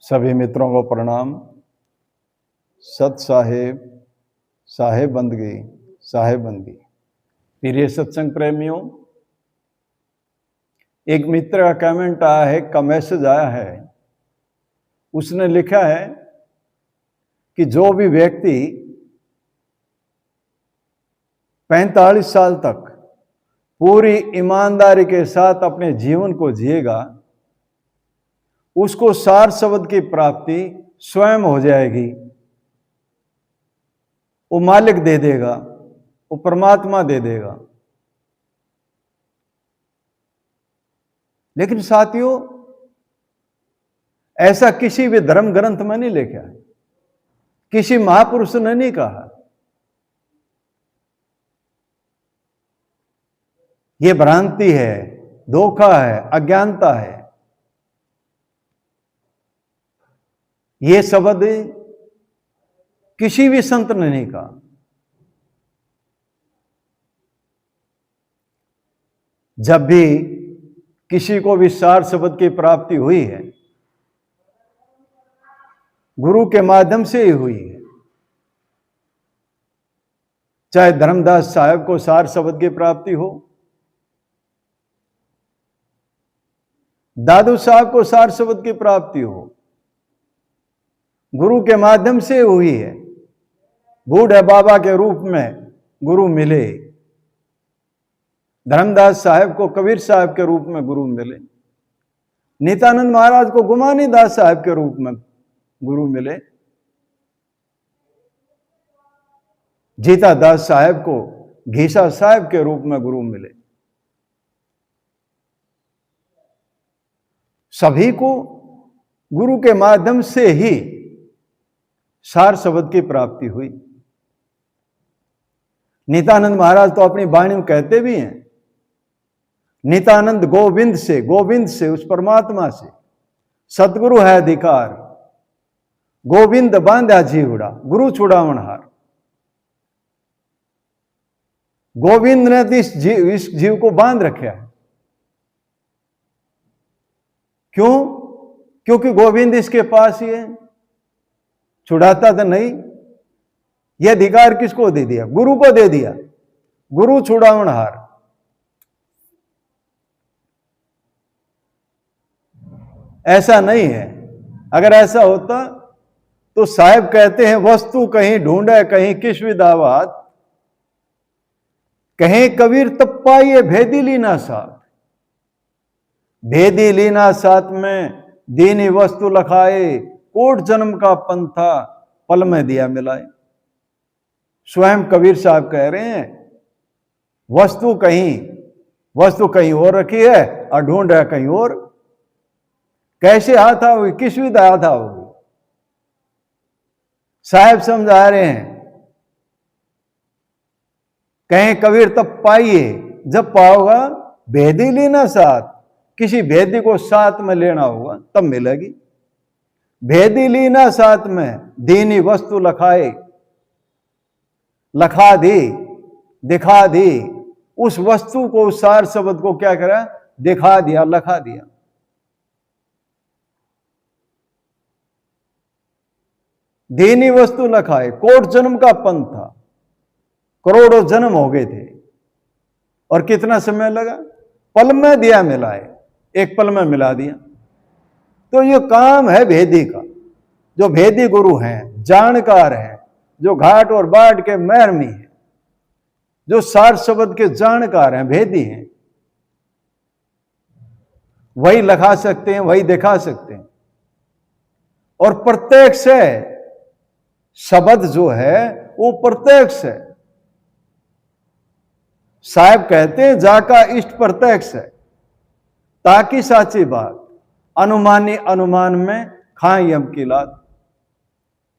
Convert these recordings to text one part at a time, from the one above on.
सभी मित्रों को प्रणाम। सत साहेब, साहेब बंदगी, साहेब बंदी। प्रिय सत्संग प्रेमियों, एक मित्र का कमेंट आया है, का मैसेज आया है। उसने लिखा है कि जो भी व्यक्ति 45 साल तक पूरी ईमानदारी के साथ अपने जीवन को जिएगा, उसको सार शब्द की प्राप्ति स्वयं हो जाएगी। वो मालिक दे देगा, वो परमात्मा दे देगा। लेकिन साथियों, ऐसा किसी भी धर्म ग्रंथ में नहीं लिखा है, किसी महापुरुष ने नहीं कहा। यह भ्रांति है, धोखा है, अज्ञानता है। यह शब्द किसी भी संत ने नहीं कहा। जब भी किसी को भी सार शब्द की प्राप्ति हुई है, गुरु के माध्यम से ही हुई है। चाहे धर्मदास साहब को सार शब्द की प्राप्ति हो, दादू साहब को सार शब्द की प्राप्ति हो, गुरु के माध्यम से हुई है। बूढ़े बाबा के रूप में गुरु मिले, धर्मदास साहब को कबीर साहब के रूप में गुरु मिले, नित्यानंद महाराज को गुमानी दास साहब के रूप में गुरु मिले, जीता दास साहब को घीसा साहब के रूप में गुरु मिले। सभी को गुरु के माध्यम से ही सार शब्द की प्राप्ति हुई। नित्यानंद महाराज तो अपनी वाणी में कहते भी हैं, नित्यानंद गोविंद से उस परमात्मा से सतगुरु है अधिकार, गोविंद बांधा जीवड़ा, गुरु छुड़ावन हार। गोविंद ने इस जीव को बांध रखा है। क्यों? क्योंकि गोविंद इसके पास ही है, छुड़ाता तो नहीं। यह अधिकार किसको दे दिया? गुरु को दे दिया। गुरु छुड़ावन हार। ऐसा नहीं है। अगर ऐसा होता तो साहब कहते हैं, वस्तु कहीं ढूंढे कहीं किस विदावात, कहीं कबीर तब पाइए भेदी लीना साथ। भेदी लीना साथ में दीनी वस्तु लखाए, कोट जन्म का पंथा पल में दिया मिलाए। स्वयं कबीर साहब कह रहे हैं, वस्तु कहीं और रखी है और ढूंढ रहा कहीं और। कैसे हाथ आओगी, किस विधा हाथ आओगी? साहब समझा रहे हैं, कहीं कबीर तब पाइए, जब पाओगा भेदी लेना साथ। किसी भेदी को साथ में लेना होगा तब मिलेगी। भेदी लीना साथ में दीनी वस्तु लखाए, लखा दी, दिखा दी। उस वस्तु को, उस सार शब्द को क्या करा? दिखा दिया, लखा दिया। दीनी वस्तु लखाए, कोट जन्म का पंथ था, करोड़ों जन्म हो गए थे। और कितना समय लगा? पल में दिया मिलाए, एक पल में मिला दिया। तो ये काम है भेदी का। जो भेदी गुरु हैं, जानकार हैं, जो घाट और बाट के महरमी हैं, जो सार शब्द के जानकार हैं, भेदी हैं, वही लखा सकते हैं, वही दिखा सकते हैं। और प्रत्यक्ष है शब्द जो है, वो प्रत्यक्ष है। साहब कहते हैं, जाका इष्ट प्रत्यक्ष है, ताकि साची बात अनुमानी अनुमान में खाए यम की लात।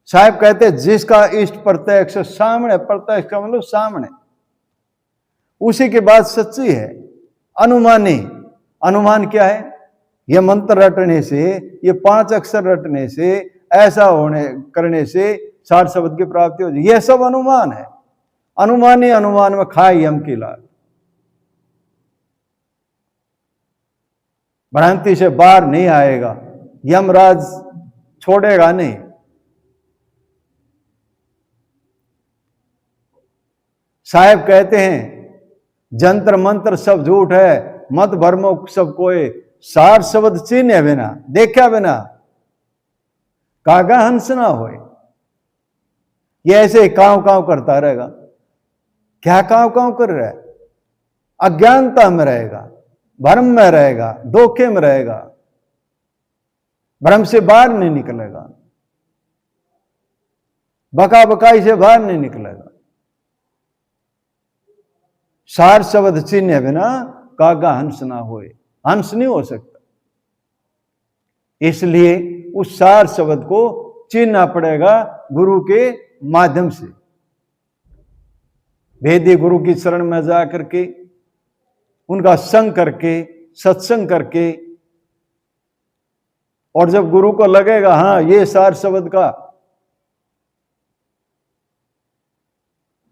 साहब कहते हैं, जिसका इष्ट प्रत्यक्ष सामने, प्रत्यक्ष का मतलब सामने, उसी की बात सच्ची है। अनुमानी, अनुमान क्या है? यह मंत्र रटने से, ये 5 अक्षर रटने से, ऐसा होने करने से सार शब्द की प्राप्ति हो जाए, यह सब अनुमान है। अनुमानी अनुमान में खाए यम की लात। भ्रांति से बाहर नहीं आएगा। यमराज छोड़ेगा नहीं। साहेब कहते हैं जंतर मंत्र सब झूठ है, मत भरमो सब कोई, सार शब्द चिन्ह बिना देखा बिना कागा हंस ना होए। ये ऐसे कांव कांव करता रहेगा। क्या कांव कांव कर रहा है? अज्ञानता में रहेगा, भ्रम में रहेगा, धोखे में रहेगा, भ्रम से बाहर नहीं निकलेगा, बका बकाई से बाहर नहीं निकलेगा। सार शब्द चिन्ह बिना कागा हंस ना होए, हंस नहीं हो सकता। इसलिए उस सार शब्द को चिन्हना पड़ेगा गुरु के माध्यम से। वेदी गुरु की शरण में जा करके, उनका संग करके, सत्संग करके, और जब गुरु को लगेगा हां ये सार शब्द का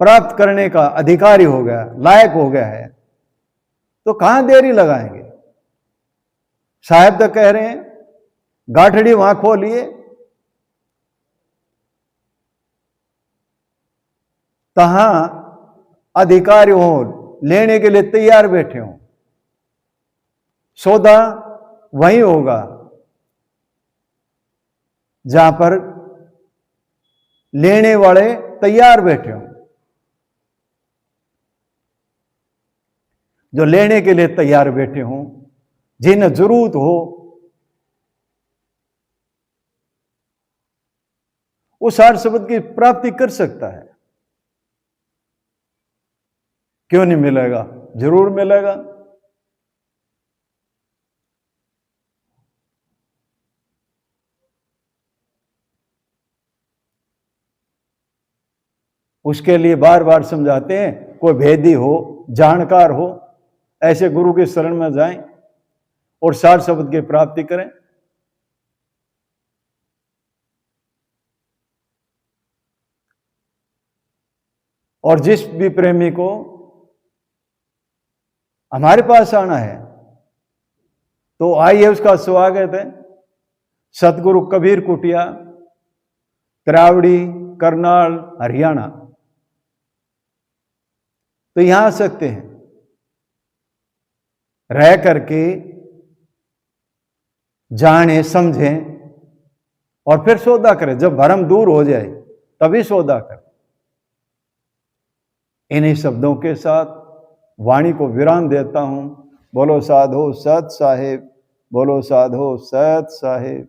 प्राप्त करने का अधिकारी हो गया, लायक हो गया है, तो कहां देरी लगाएंगे। साहब तो कह रहे हैं गाठड़ी वहां खोलिए, तहां अधिकारी हो, लेने के लिए तैयार बैठे हो। सौदा वहीं होगा जहां पर लेने वाले तैयार बैठे हो। जो लेने के लिए तैयार बैठे हो, जिन्हें जरूरत हो, वो सार शब्द की प्राप्ति कर सकता है। क्यों नहीं मिलेगा? जरूर मिलेगा। उसके लिए बार बार समझाते हैं, कोई भेदी हो, जानकार हो, ऐसे गुरु के शरण में जाएं और सार शब्द की प्राप्ति करें। और जिस भी प्रेमी को हमारे पास आना है तो आइए, उसका स्वागत है। सतगुरु कबीर कुटिया, तिरावड़ी, करनाल, हरियाणा। तो यहां आ सकते हैं, रह करके जाने समझें और फिर सौदा करें। जब भरम दूर हो जाए तभी सौदा करें। इन्हीं शब्दों के साथ वाणी को विराम देता हूं। बोलो साधो सत साहेब, बोलो साधो सत साहेब।